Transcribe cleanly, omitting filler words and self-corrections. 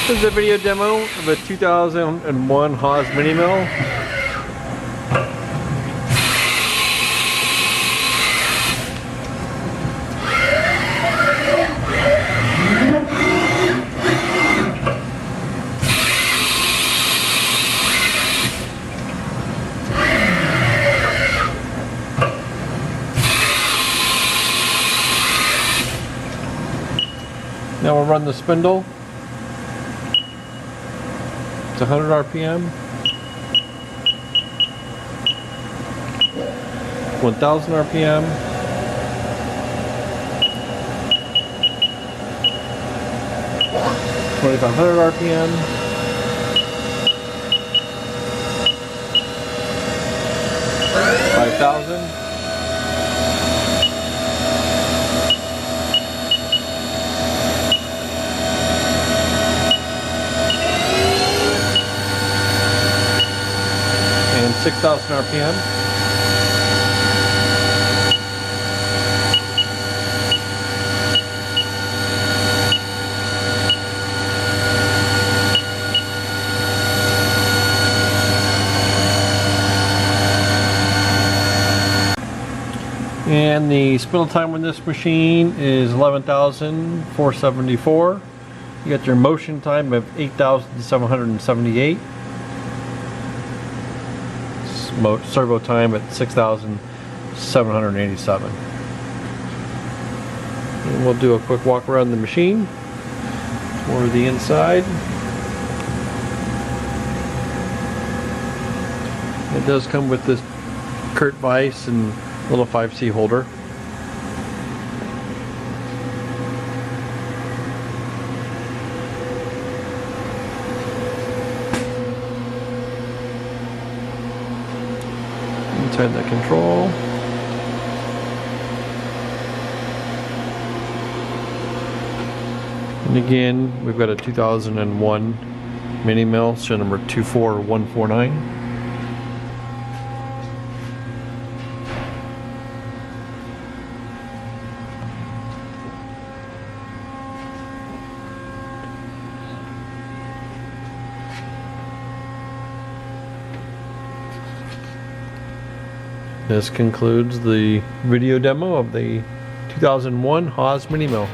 This is a video demo of a 2001 Haas mini mill. Now we'll run the spindle. It's 100 RPM, 1000 RPM, 2500 RPM, 5000, and 6000 RPM. And the spindle time on this machine is 11,474. You got your motion time of 8,778. Servo time at 6,787. And we'll do a quick walk around the machine. Or the inside. It does come with this Kurt vise and little 5C holder. Inside the control. And again, we've got a 2001 mini mill, serial number 24149. This concludes the video demo of the 2001 Haas mini mill.